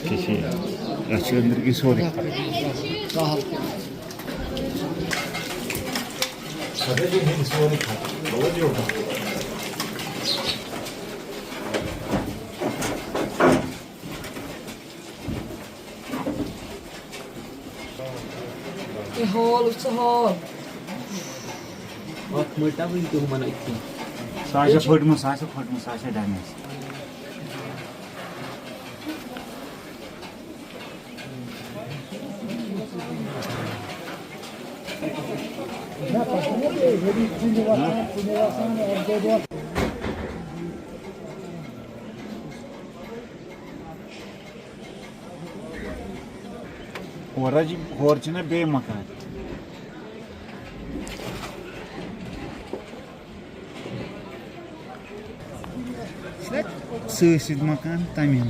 Kişi açılır ki soru. Hol, hol. Bak merta pun itu mana itu. Sadece fırtma, sadece denmez. Oracı horcuna bey makan. Sığsız makan tamam.